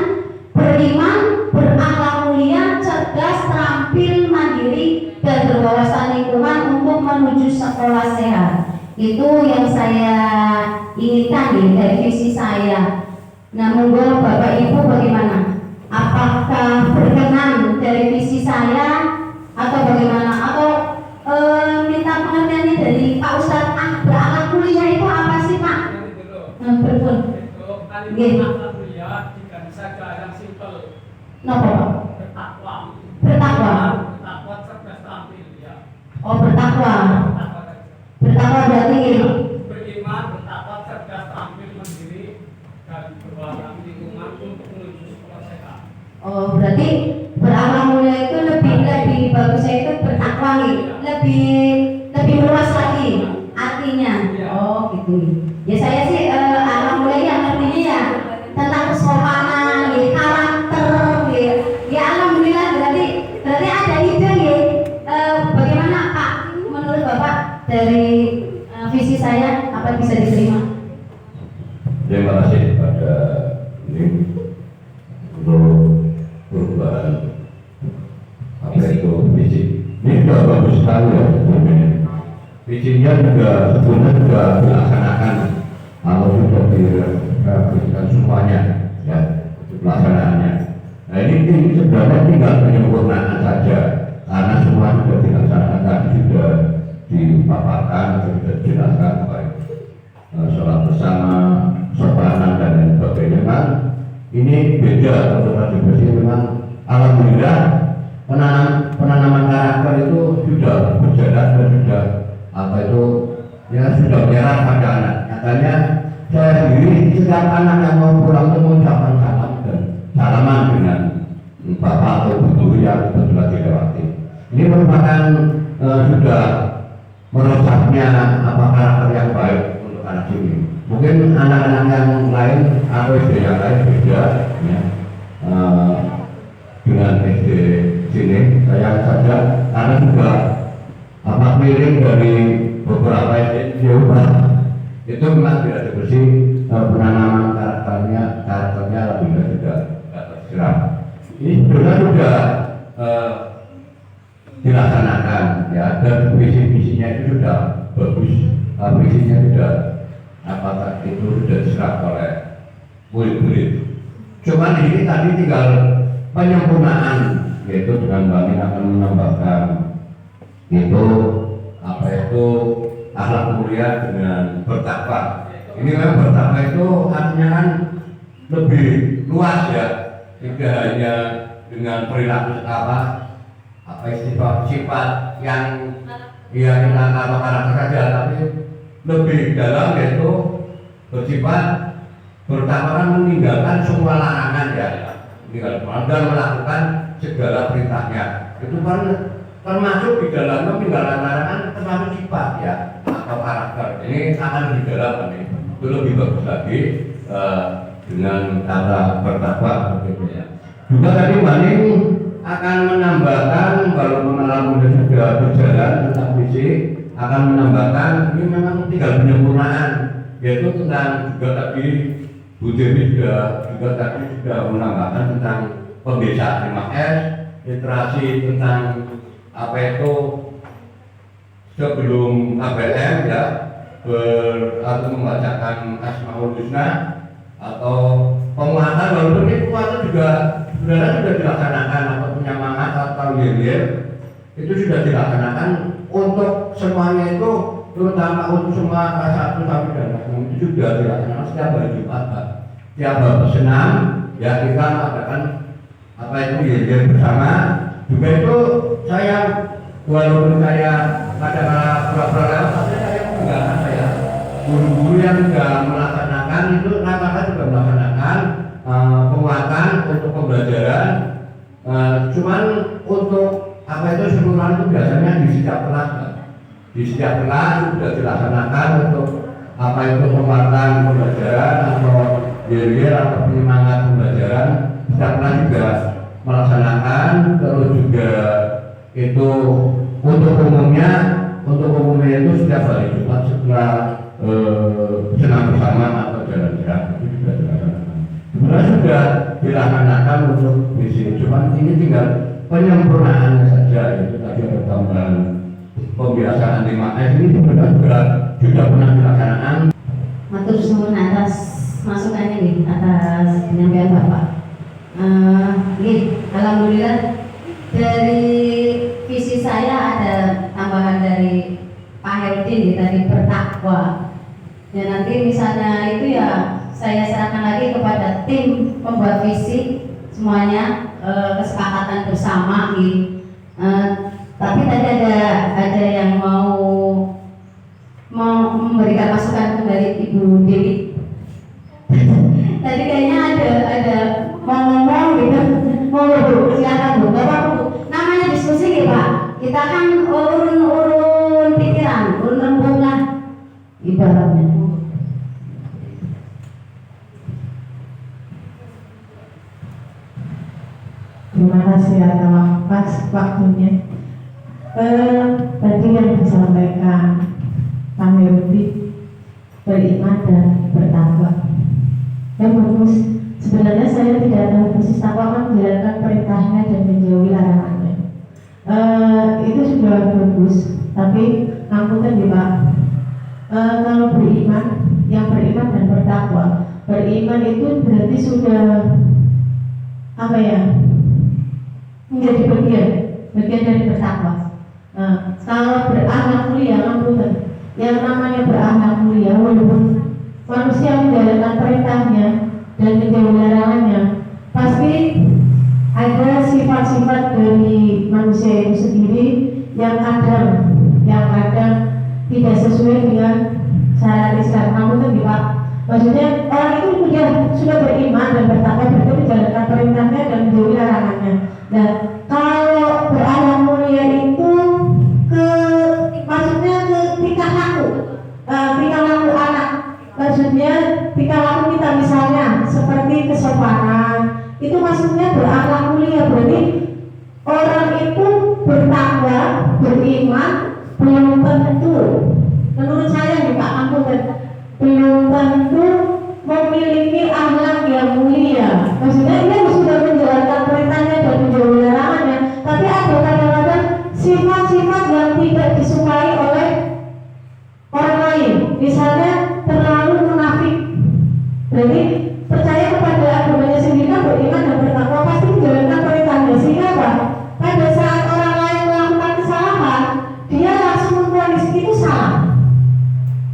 beriman, berakhlak mulia, cerdas, terampil, mandiri, dan berwawasan lingkungan untuk menuju sekolah sehat. Itu yang saya inginkan dari visi saya. Nah, monggo Bapak Ibu bagaimana? Apa apakah berkenan dari visi saya atau bagaimana, atau minta pengertiannya dari Pak Ustadz. Berakhlak mulia itu apa sih Pak? Berpun. Kalimat akhlak mulia diganti saja yang simpel. Napa Pak? Bertakwa. Bertakwa. Bertakwa cerdas tampil ya. Oh bertakwa. Bertakwa saja. Bertakwa berarti Beriman, bertakwa, cerdas tampil mandiri dan berwarna lingkungan untuk menuju sekolah sehat. oh berarti berakhlak mulia itu lebih bagusnya itu bertakwa nih, lebih luas lagi artinya. Oh gitu. Ya saya sih akhlak mulia yang artinya ya tentang kesopanan, ya, karakter, ya alhamdulillah berarti ada ide ya. Bagaimana Pak menurut Bapak dari visi saya apa bisa diterima? Terima kasih pada ini untuk perubahan apa itu visi. Ini sudah bagus sekali ya. Visinya juga sebenarnya sudah dilaksanakan atau sudah dilaksanakan semuanya ya pelaksanaannya. Nah ini sebenarnya tinggal penyempurnaan saja karena semua sudah dilaksanakan, sudah dipaparkan, sudah dijelaskan baik sholat bersama, sopanan dan lain sebagainya. Kan ini beda untuk tradisi memang alhamdulillah penanaman karakter itu sudah berjalan dan sudah apa itu ya sudah menyerap pada anak. Nyatanya saya sendiri setiap anak yang mau pulang itu mengucapkan salam dan salaman dengan bapak atau ibu yang sudah dilewati. Ini merupakan sudah merosaknya apa karakter yang baik untuk anak ini. Mungkin anak-anak yang lain atau SD yang lain beda ya, dengan SD sini. Saya saja karena juga apa keliling dari beberapa SD Jawa itu memang tidak bersih penanaman karakternya lebih tidak terserap. Ini sudah dilaksanakan ya, dan visi-visinya itu sudah bagus, visinya sudah apakah itu sudah diserap oleh murid-murid. Cuman ini tadi tinggal penyempurnaan, yaitu dengan kami akan menambahkan itu apa itu akhlak mulia dengan bertakwa. Ini memang bertakwa itu artinya kan lebih luas ya, tidak hanya dengan perilaku apa sifat yang ya atau karakter saja, tapi lebih dalam yaitu bersifat bertakwa kan meninggalkan semua larangan ya, meninggalkan dan melakukan segala perintahnya. Itu kan termasuk di dalamnya meninggalkan larangan termasuk sifat ya atau karakter. Ini akan di dalam ini itu lebih bagus lagi dengan kata bertakwa begitu ya. Juga tadi Maning akan menambahkan walaupun alhamdulillah sudah berjalan tentang visi, akan menambahkan ini memang tinggal penyempurnaan, yaitu tentang juga tadi Bu Dewi juga tadi sudah menambahkan tentang pembiasaan 5S, literasi tentang apa itu sebelum KBM ya, atau membacakan Asmaul Husna atau penguatan, walaupun ini penguatan juga sebenarnya sudah dilaksanakan atau penyemangat atau yel itu sudah dilaksanakan untuk semuanya itu, terutama untuk semua kelas 1 sampai kelas 6 itu sudah dilaksanakan setiap hari Jumat Pak. Tiap hari senam ya kita mengadakan apa itu yel bersama. Juga itu saya walaupun saya kadang-kadang pura-pura lewat, tapi saya meninggalkan saya guru-guru yang sudah melaksanakan itu rata-rata juga melaksanakan penguatan untuk pembelajaran. Cuman untuk apa itu seluruhan itu biasanya di setiap kelas, di setiap kelas sudah dilaksanakan untuk apa itu penguatan pembelajaran atau yel atau penyemangat pembelajaran. Setiap kelas juga melaksanakan, terus juga itu untuk umumnya itu setiap hari Jumat setelah senam bersama atau jalan-jalan itu juga dilaksanakan. Sebenarnya sudah dilaksanakan untuk visi, cuma ini tinggal penyempurnaannya saja. Itu tadi ada tambahan pembiasaan 5S ini sebenarnya juga pernah dilaksanakan. Matur suwun atas masukannya nih, atas penyampaian Bapak. Alhamdulillah dari visi saya ada tambahan dari Pak Herudin tadi bertakwa. Ya nanti misalnya itu ya saya serahkan lagi kepada tim pembuat visi semuanya, kesepakatan bersama gitu. Tapi tadi ada yang mau memberikan masukan dari Ibu Dewi. Tadi kayaknya ada mau ngomong gitu. Mau Bu, silakan Bu. Bapak Bu, namanya diskusi ya Pak. Kita kan urun pikiran, urun rembuk lah ibaratnya. Terima kasih atas waktunya. Tadi yang disampaikan Pak Herudi beriman dan bertakwa. Yang bagus. Sebenarnya saya tidak ada khusus takwa kan menjalankan perintahnya dan menjauhi larangannya. Itu sudah bagus. Tapi ngapunten ya Pak. Kalau beriman, yang beriman dan bertakwa, beriman itu berarti sudah apa ya? Menjadi bagian dari bertakwa. Kalau berakhlak mulia, ngapunten. Yang namanya berakhlak mulia, walaupun manusia menjalankan perintahnya dan menjauhi larangannya, pasti ada sifat-sifat dari manusia itu sendiri yang kadang tidak sesuai dengan syariat Islam. Namun itu Pak, maksudnya orang itu sudah beriman dan bertakwa, berarti menjalankan perintahnya dan menjauhi larangannya. Dan kalau berakhlak mulia itu maksudnya ke tingkah laku anak. Maksudnya tingkah laku kita misalnya seperti kesopanan, itu maksudnya berakhlak mulia. Berarti orang itu bertakwa, beriman, belum tentu, menurut saya nih Pak Ampun, belum tentu memiliki akhlak yang mulia. Maksudnya dia sudah menjalankan perintahnya dan menjauhi larangannya, tapi ada kadang-kadang sifat-sifat yang tidak disukai oleh orang lain. Misalnya terlalu munafik. Berarti percaya kepada agamanya sendiri, kan beriman dan bertakwa, pasti menjalankan perintahnya. Sehingga apa? Pada saat orang lain melakukan kesalahan, dia langsung memvonis itu salah,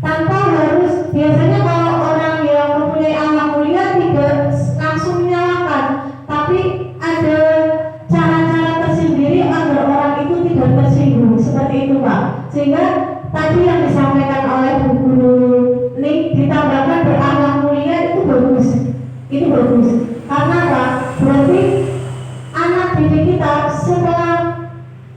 tanpa harus. Biasanya kalau orang yang mempunyai akhlak mulia tidak langsung menyalahkan, tapi ada cara-cara tersendiri agar orang itu tidak tersinggung, seperti itu Pak. Sehingga tadi yang disampaikan oleh Bu Guru ini ditambahkan berakhlak mulia, itu bagus. Itu bagus. Karena apa? Berarti anak didik kita setelah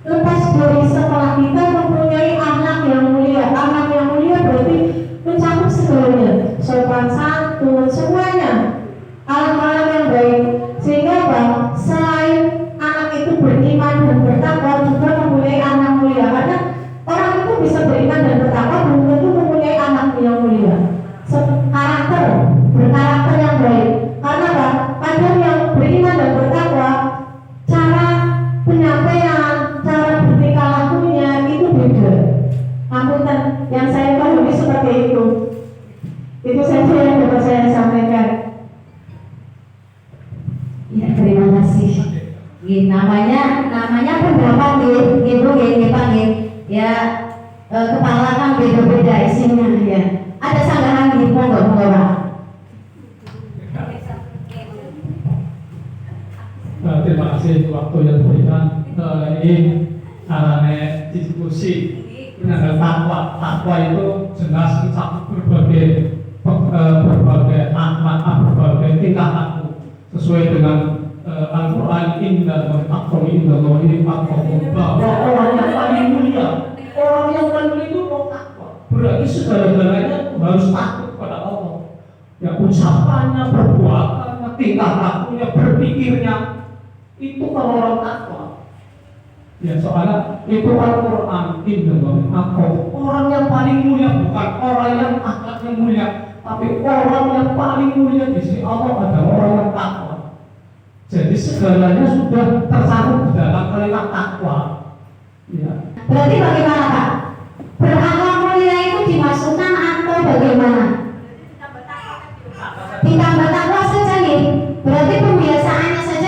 lepas dari sekolah kita mempunyai akhlak yang mulia. Akhlak yang mulia berarti mencakup segalanya, sopan santun, semuanya, alam-alam yang baik. Sehingga apa? Selain anak itu beriman dan bertakwa, juga mempunyai anak mulia. Karena orang itu bisa beriman dan bertakwa, belum tentu mempunyai anak yang mulia. Berkarakter yang baik. Karena apa? Kadang yang beriman dan bertakwa, cara penyampaian, cara bertingkah lakunya itu beda. Ampun, yang saya pahami seperti itu. Itu saja yang dapat saya sampaikan. Ya, terima kasih. Namanya pendapat Ibu Pak ya, kepala kan beda-beda isinya ya. Ada sanggahan di monggo Pak. Terima kasih waktu yang diberikan. Ini arane diskusi mengenai takwa itu jelas mencakup berbagai akhlak, berbagai tingkah laku sesuai dengan Al-Quran. Inna al-aqwa inna Allahi bahwa orang yang paling mulia, orang yang paling mulia itu takwa. Berarti segala-galanya harus takut kepada Allah. Ya, ucapannya, perbuatannya, tingkah lakunya, berpikirnya, itu kalau orang takwa. Ya, soalnya itu Al-Quran. Inna Allahi aqwa. Orang yang paling mulia bukan orang yang akhlaknya mulia, tapi orang yang paling mulia di sisi Allah adalah orang yang takwa. Jadi segalanya sudah tercakup dalam kalimat takwa. Ya. Berarti bagaimana Pak? Berakhlak mulia itu dimasukkan atau bagaimana? Ditambah takwa saja nih. Berarti pembiasaannya saja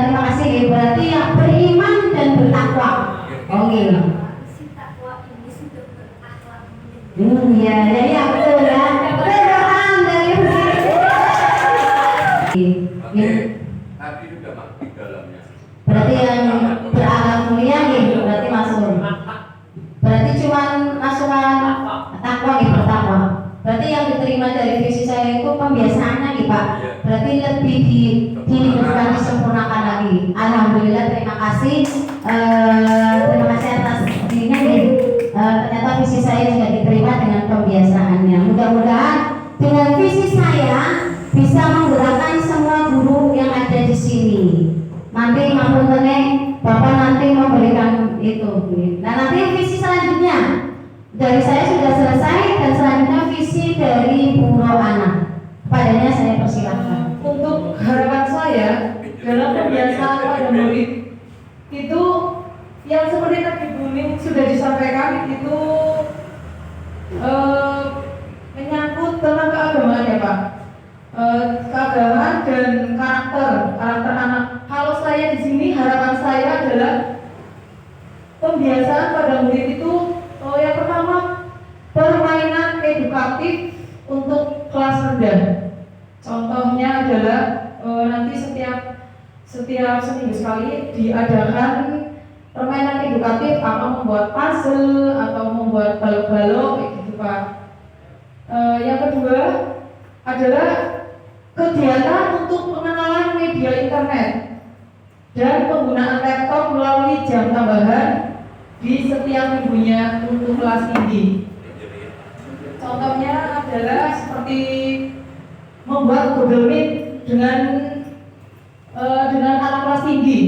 terima kasih. Berarti yang beriman dan bertakwa. Oke. Si takwa ini sudah berakhlak. Iya, ya betul ya. Beneran dari Oke, tadi sudah masuk di dalamnya. berarti yang berakhlak mulia nih, berarti masuk. Berarti cuman masukan takwa nih, bertakwa. Berarti yang diterima dari visi saya itu pembiasaannya nih Pak. Berarti lebih dihidupkan, disempurnakan lagi. Alhamdulillah, terima kasih. Terima kasih atas ini nih. Ternyata visi saya juga diterima dengan pembiasaannya. Mudah-mudahan dengan visi saya bisa menggerakkan semua guru yang ada di sini. Nanti maupun Bapak nanti memberikan itu. Nah nanti visi selanjutnya dari saya sudah selesai dan selanjutnya visi dari Bu Rohana. Padanya saya persilahkan. Untuk harapan saya dalam pembiasaan pada murid itu yang seperti tadi Bu Ning sudah disampaikan itu menyangkut tentang keagamaan ya Pak. Keagamaan dan karakter anak. Kalau saya di sini harapan saya adalah pembiasaan pada murid itu yang pertama permainan edukatif untuk kelas rendah. Contohnya adalah nanti setiap seminggu sekali diadakan permainan edukatif atau membuat puzzle atau membuat balok-balok kayak gitu Pak. Yang kedua adalah kegiatan untuk pengenalan media internet dan penggunaan laptop melalui jam tambahan di setiap minggunya untuk kelas tinggi. Contohnya adalah seperti membuat Google Meet dengan anak kelas tinggi.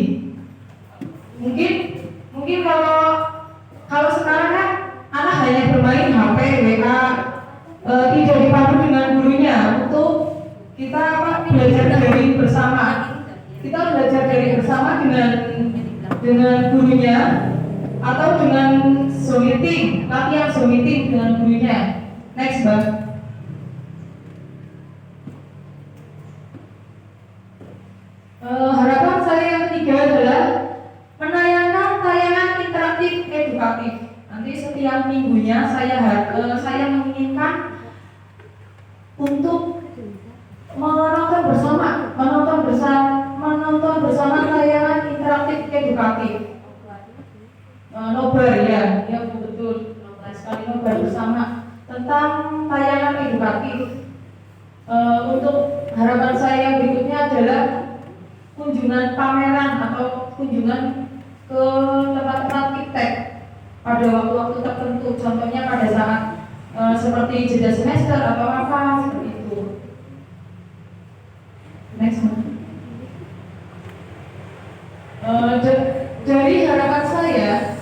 Mungkin kalau sekarang kan anak hanya bermain HP, WA, tidak dipandu dengan gurunya untuk kita belajar daring bersama. Kita belajar daring bersama dengan gurunya atau dengan Zoom meeting, latihan Zoom meeting dengan gurunya. Next, Mbak. Harapan saya yang ketiga adalah menayangkan tayangan interaktif edukatif. Nanti setiap minggunya saya menginginkan untuk menonton bersama tayangan interaktif edukatif. Nobar ya betul. Sekali nobar bersama tentang tayangan edukatif. Untuk harapan saya berikutnya adalah kunjungan pameran atau kunjungan ke tempat-tempat iptek pada waktu-waktu tertentu, contohnya pada saat seperti jeda semester atau apa seperti itu. Next. Dari harapan saya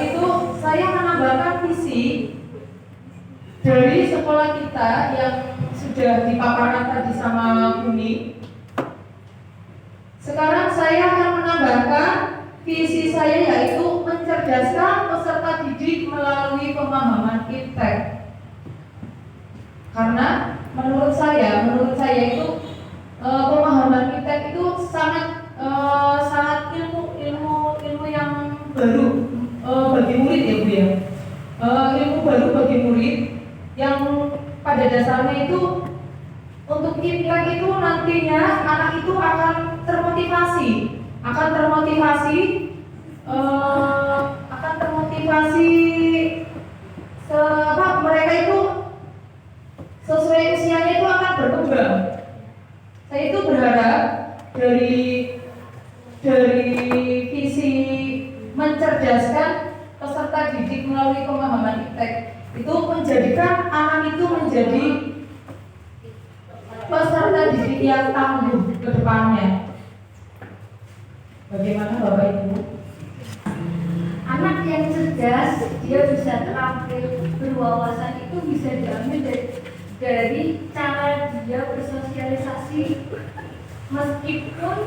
itu saya menambahkan visi dari sekolah kita yang sudah dipaparkan tadi sama Buni. Sekarang saya akan menambahkan visi saya yaitu mencerdaskan peserta didik melalui pemahaman iptek. Karena menurut saya itu pemahaman iptek itu sangat ilmu yang baru bagi murid ya Bu ya. Ilmu baru bagi murid yang pada dasarnya itu untuk iptek itu nantinya anak itu akan termotivasi mereka itu sesuai usianya itu akan berkembang. Saya itu berharap dari visi mencerdaskan peserta didik melalui pemahaman iptek itu menjadikan anak itu menjadi peserta didik yang tangguh ke depannya. Bagaimana Bapak Ibu? Anak yang cerdas, dia bisa terampil berwawasan itu bisa diambil dari cara dia bersosialisasi, meskipun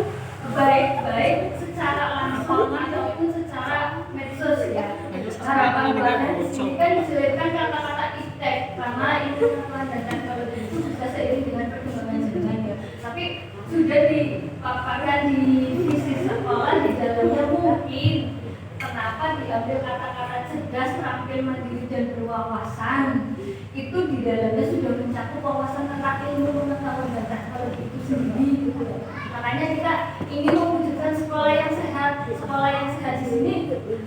baik-baik secara langsung ataupun secara medsos ya. Harapan Bapak di sini kan diselipkan kata-kata iptek karena itu memandatkan kalau itu bisa seiring dengan perkembangan zaman ya. Tapi sudah dipaparkan di terampil, mandiri dan berwawasan. Itu di dalamnya sudah mencakup wawasan tentang ilmu pengetahuan dan teknologi itu sendiri gitu ya. Makanya kita ingin mewujudkan sekolah yang sehat. Sekolah yang sehat di sini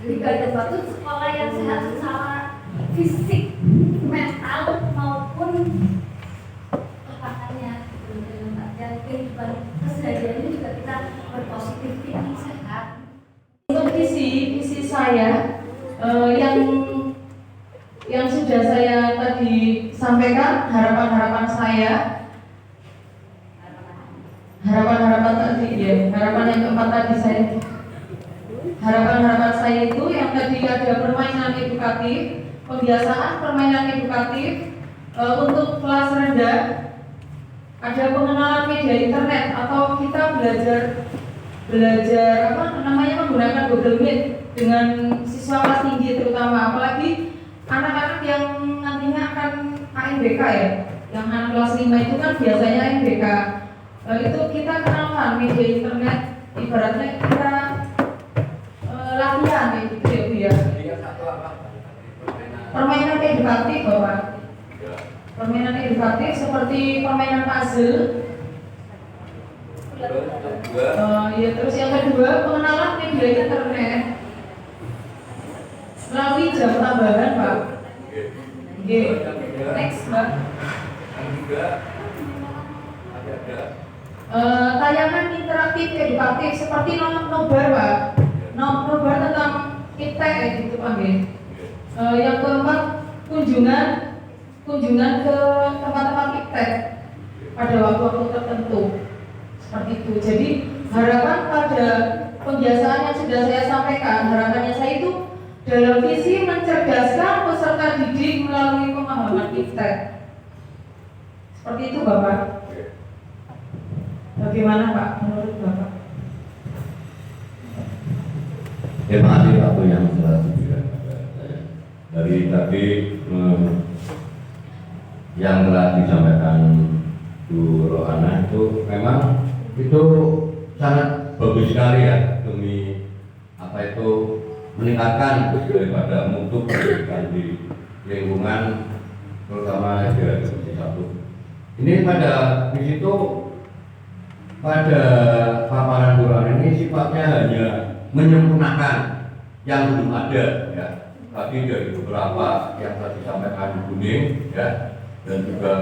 di Gading Batu, sekolah yang sehat secara fisik, mental maupun kepatannya dan kehidupan kesehariannya juga kita berpositif thinking sehat. Untuk visi saya yang sudah saya tadi sampaikan, harapan-harapan saya, harapan-harapan tadi ya, harapan yang keempat tadi saya, harapan-harapan saya itu yang tadi ada permainan edukatif, pembiasaan permainan edukatif untuk kelas rendah, ada pengenalan media internet atau kita belajar menggunakan Google Meet dengan siswa kelas tinggi terutama, apalagi anak-anak yang nantinya akan AMBK ya, yang anak kelas 5 itu kan biasanya AMBK. Itu kita kenalkan media internet, ibaratnya kita latihan ya gitu ya Bu ya. Permainan edukatif Bapak. Permainan edukatif seperti permainan puzzle. Ya, terus yang kedua pengenalan media internet melalui jam tambahan Pak. Oke, next Mbak. Tayangan interaktif edukatif seperti nobar Pak. Nobar tentang kita gitu Pak. Yang keempat kunjungan ke tempat-tempat iptek pada waktu-waktu tertentu seperti itu. Jadi harapan pada pembiasaan yang sudah saya sampaikan, harapannya saya itu dalam visi mencerdaskan peserta didik melalui pemahaman iptek. Seperti itu Bapak. Bagaimana Pak menurut Bapak? Terima kasih Pak Bu yang jelas. Dari tadi yang telah disampaikan Bu Rohana itu memang itu sangat bagus sekali ya, demi apa itu meningkatkan daripada mutu pendidikan di lingkungan terutama di Divisi 1. Ini pada di situ pada paparan Bu Rohana ini sifatnya hanya menyempurnakan yang belum ada ya. Tadi dari beberapa yang tadi disampaikan Bu Ning ya, dan juga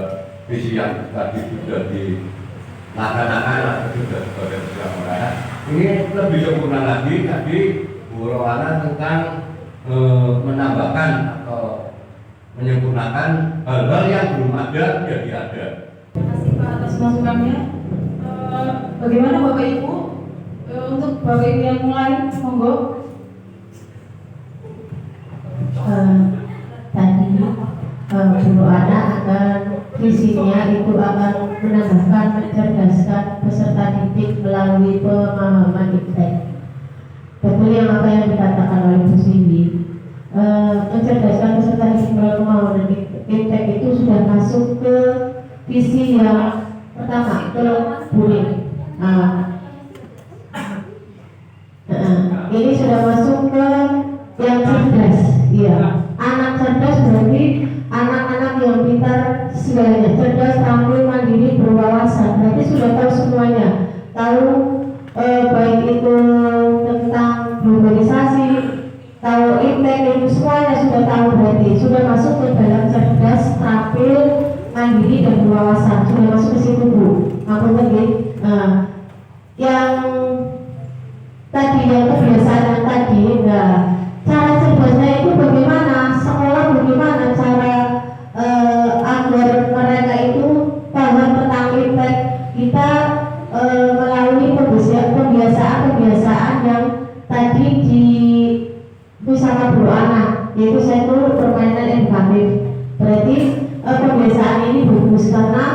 visi yang tadi sudah dilaksanakan atau sudah sebagai persiapan. Ini lebih sempurna lagi tadi Bu Rohana tentang menambahkan atau menyempurnakan hal-hal yang belum ada jadi ada. Terima kasih Pak atas masukannya. Bagaimana Bapak Ibu? Untuk Bapak Ibu yang mulai, monggo. Tadi Bu Ana akan visinya itu akan menambahkan mencerdaskan peserta didik melalui pemahaman iptek. Betul yang apa yang dikatakan oleh Bu Siwi, mencerdaskan peserta didik melalui pemahaman iptek itu sudah masuk ke visi yang pertama ke bullying. Ini sudah masuk ke yang cerdas, iya. Anak cerdas berarti anak-anak yang pintar segalanya, cerdas, terampil, mandiri, berwawasan. Berarti sudah tahu semuanya, tahu baik itu tentang globalisasi, tahu iptek, itu semuanya sudah tahu. Berarti sudah masuk ke dalam cerdas, terampil, mandiri dan berwawasan. Sudah masuk ke situ Bu. Maupun tadi, yang tadi yang kebiasaan yang tadi, cara cerdasnya itu bagaimana, sekolah bagaimana cara agar mereka itu paham tentang iptek. Kita melalui kebiasaan yang tadi di Pusaka Bu Ana, yaitu saya itu permainan edukatif. Berarti kebiasaan ini bagus karena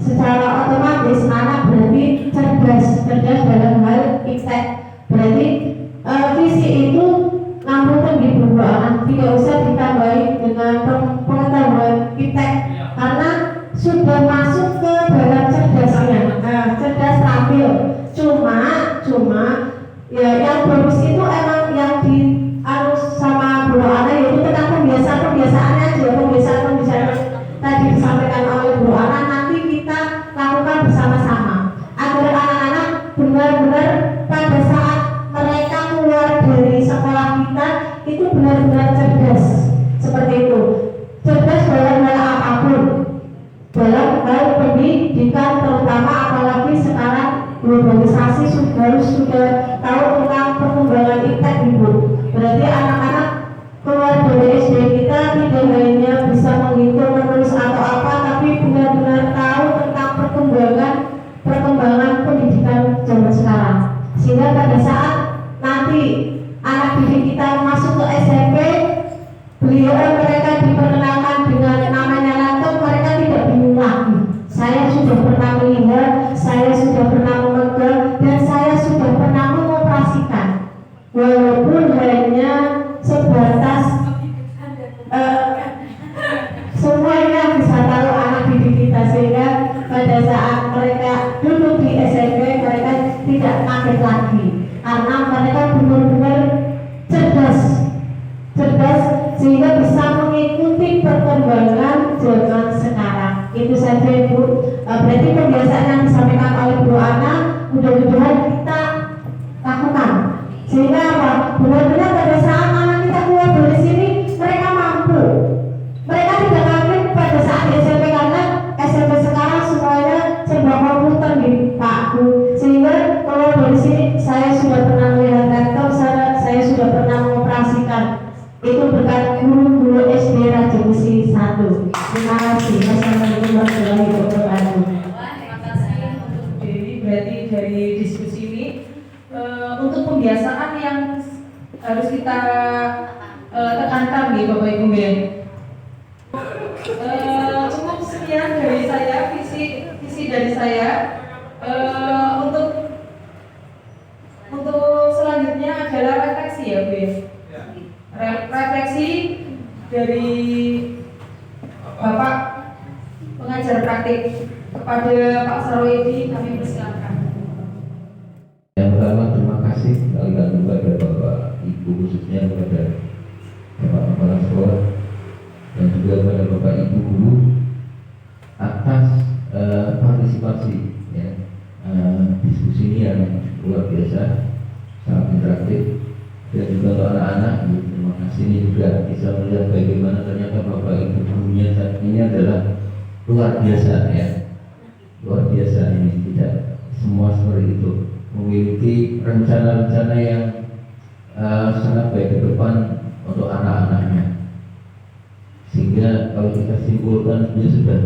secara otomatis anak berarti cerdas dalam hal iptek. Berarti visi itu namun di anak tidak usah ditambahi dengan pengetahuan iptek karena sudah masuk ke dalam cerdasnya. Cerdas, terampil. Cuma ya yang bagus itu emang yang di benar-benar pada saat mereka keluar dari sekolah kita itu benar-benar cerdas seperti itu, cerdas dalam hal apapun, dalam hal pendidikan terutama, apalagi sekarang globalisasi sudah tahu tentang perkembangan iptek ibu. Berarti anak-anak keluar dari SD kita tidak hanya bisa menghitung, menulis atau apa, tapi benar-benar tahu tentang perkembangan pendidikan zaman sekarang. Sehingga pada saat nanti anak didik kita masuk ke SMP, mereka diperkenalkan dengan namanya laptop, mereka tidak bingung lagi. Saya sudah pernah melihat, saya sudah pernah memegang, dan saya sudah pernah mengoperasikan. Walaupun hanya sebatas semuanya bisa tahu anak didik kita, sehingga pada saat mereka duduk di SMP mereka tidak kaget lagi karena mereka benar-benar cerdas sehingga bisa mengikuti perkembangan zaman sekarang. Itu saja Ibu. Berarti pembiasaan yang disampaikan oleh Bu Ana mudah-mudahan kita lakukan sehingga apa? Benar-benar pada saat anak kita keluar dari sini mereka mampu. Mereka tidak kaget pada saat di SMP karena SMP sekarang semuanya serba komputer gitu Pak Bu. Sehingga kalau dari sini saya sudah pernah melihat laptop, saya sudah pernah mengoperasikan. Itu berkat guru-guru SD Raja Besi 1. Terima kasih. Wassalamualaikum warahmatullahi wabarakatuh. Terima kasih untuk Dewi. Berarti dari diskusi ini untuk pembiasaan yang harus kita tekankan nih Bapak Ibu ya. Cukup sekian dari saya, visi dari saya. Untuk selanjutnya adalah refleksi ya Bu ya. Refleksi dari Bapak pengajar praktik kepada Pak Sarwedi, kami persilakan. Yang pertama terima kasih sekali kepada Bapak Ibu, khususnya kepada Bapak Kepala Sekolah dan juga kepada Bapak Ibu guru atas partisipasi ya, diskusi ini yang luar biasa, sangat interaktif, dan juga untuk anak-anak. Terima kasih ini juga bisa melihat bagaimana ternyata Bapak Ibu gurunya saat ini adalah luar biasa ya, luar biasa. Ini tidak semua seperti itu, memiliki rencana-rencana yang sangat baik ke depan untuk anak-anaknya, sehingga kalau kita simpulkan dia sudah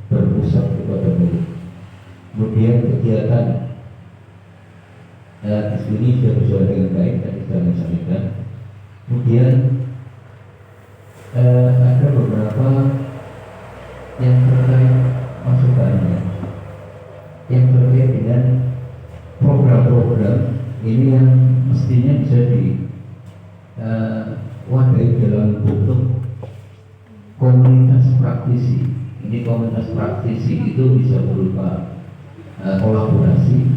berpusat kepada murid. Kemudian kegiatan di sini sudah berjalan dengan baik, tadi sudah disampaikan. Kemudian ada beberapa yang terkait masukannya, yang terkait dengan program-program ini yang mestinya bisa diwadahi dalam bentuk komunitas praktisi. Ini komunitas praktisi itu bisa berupa kolaborasi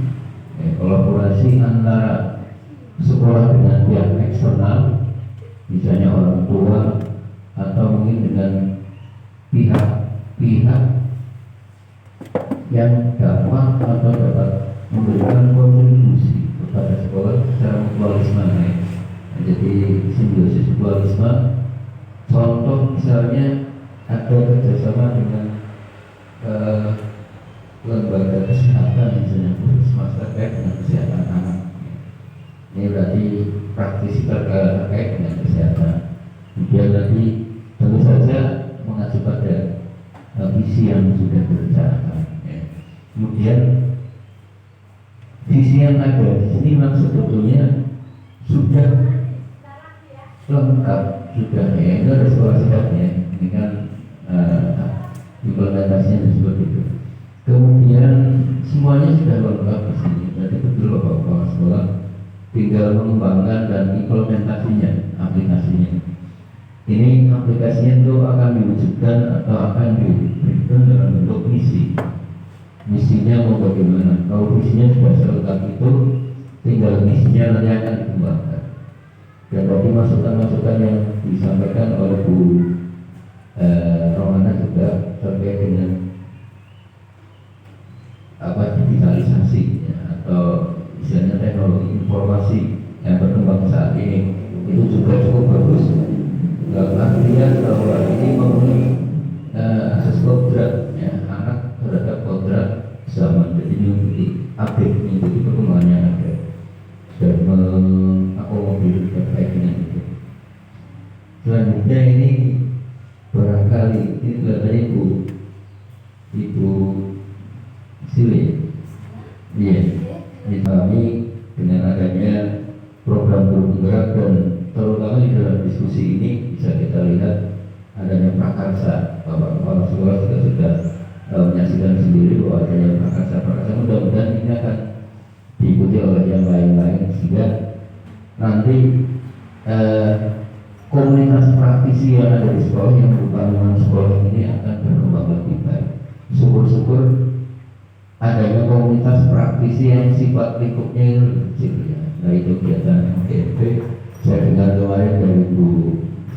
antara sekolah dengan pihak eksternal, misalnya orang tua, atau mungkin dengan pihak yang dapat memberikan kontribusi kepada sekolah secara mutualisme ya. Jadi simbiosis mutualisme. Contoh misalnya ada kerjasama dengan lembaga kesehatan, misalnya puskesmas terkait dengan kesehatan anak. Ini berarti praktisi terkait dengan kesehatan. Kemudian nanti tentu saja mengacu pada visi yang sudah direncanakan. Ya. Kemudian visi yang ada di sini memang sebetulnya sudah lengkap, sudah ya. Itu ada sekolah sehatnya. Ini kan implementasinya seperti itu. Kemudian semuanya sudah lengkap di sini. Berarti betul Bapak Kepala Sekolah tinggal mengembangkan dan implementasinya, aplikasinya. Ini aplikasinya itu akan diwujudkan atau akan diberikan dalam bentuk misi. Misinya mau bagaimana? Kalau visinya sudah selengkap itu, tinggal misinya nanti akan dikembangkan. Dan tadi masukan-masukan yang disampaikan oleh Bu Rohana juga terkait dengan digitalisasi ya, atau selanjutnya ini barangkali ini kelihatannya Ibu Sili. Iya, ini kami dengan adanya program guru penggerak dan terutama di dalam diskusi ini bisa kita lihat adanya prakarsa. Bapak kepala sekolah juga sudah menyaksikan sendiri bahwa adanya prakarsa. Mudah-mudahan ini akan diikuti oleh yang lain-lain sehingga nanti komunitas praktisi yang ada di sekolah yang berupa lingkungan sekolah ini akan berkembang lebih baik. Syukur-syukur adanya komunitas praktisi yang sifat lingkupnya kecil ya. Nah itu kegiatan MDP. Saya dengar kemarin dari Bu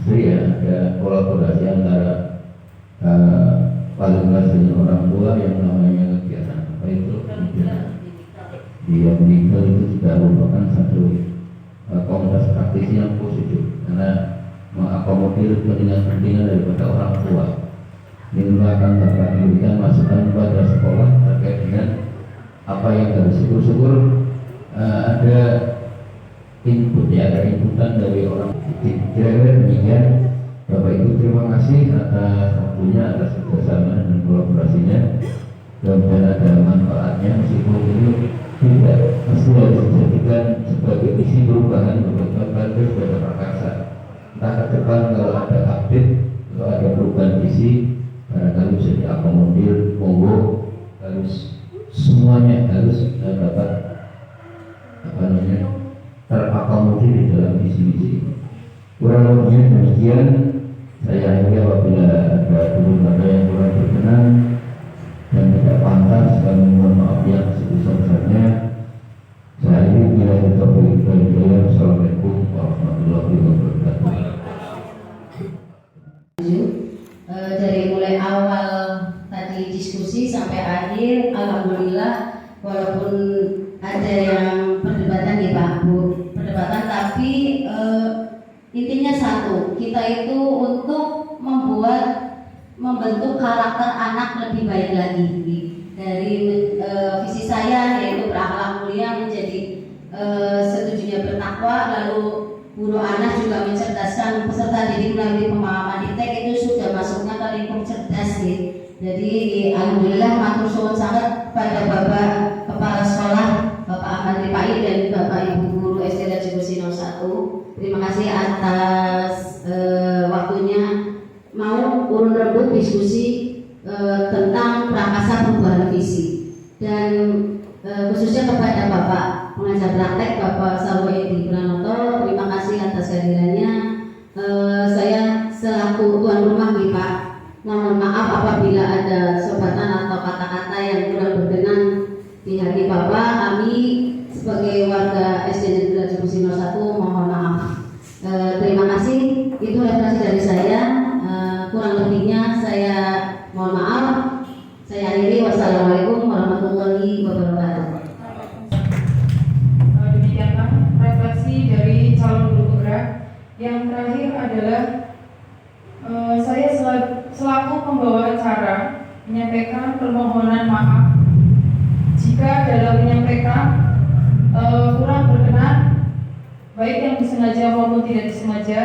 Sri ya, ada kolaborasi antara paling kelas dengan orang tua yang namanya kegiatan apa itu? Dia meninggal itu juga merupakan satu komunitas praktisi yang positif karena mengakomodir kepentingan daripada orang tua. Ini akan dapat memberikan masukan kepada sekolah terkait dengan apa yang harus syukur-syukur ada input ya, ada inputan dari orang. Kira-kira demikian. Bapak Ibu terima kasih atas waktunya, atas kerjasama dan kolaborasinya. Dan ada manfaatnya meskipun ini tidak mesti harus dijadikan sebagai misi perubahan berbagai pada prakarsa. Entah ke depan kalau ada update, kalau ada perubahan visi, barangkali bisa diakomodir, monggo harus semuanya harus dapat terakomodir di dalam visi-visi. Kurang lebihnya demikian. Saya akhirnya apabila ada ada yang kurang berkenan dan tidak pantas, kami mohon maaf yang sebesar-besarnya. Saya ini bila kita beri Assalamualaikum warahmatullahi wabarakatuh. Dari mulai awal tadi diskusi sampai akhir, alhamdulillah walaupun ada yang perdebatan ya Pak Bu, perdebatan tapi intinya satu, kita itu untuk membentuk karakter anak lebih baik lagi. Dari visi saya yaitu berakhlak mulia menjadi setujunya bertakwa, lalu guru anak juga mencerdaskan peserta didik melalui pemahaman diktek itu sudah masuknya ke lingkup cerdas gitu. Jadi alhamdulillah matur suwun sangat pada Bapak Kepala Sekolah Bapak Ahmad Ripai dan Bapak Ibu Guru SD Raja Besi 01. Terima kasih atas waktunya mau urun rebut diskusi tentang prakarsa perubahan visi dan khususnya kepada Bapak pengajar praktek Bapak Salwo Edi Pranoto, terima kasih atas kehadirannya. Saya selaku tuan rumah nih Pak, mohon maaf apabila ada sobatan atau kata-kata yang kurang berkenan di hati Bapak. Kami sebagai warga SD Negeri Raja Besi 01 mohon maaf. Terima kasih, itu referensi dari saya. Kurang lebihnya saya mohon maaf. Saya akhiri, wassalamualaikum warahmatullahi wabarakatuh. Demikianlah refleksi dari calon guru penggerak. Yang terakhir adalah saya selaku pembawa acara menyampaikan permohonan maaf jika dalam menyampaikan kurang berkenan, baik yang disengaja maupun tidak disengaja.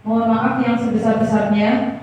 Mohon maaf yang sebesar-besarnya.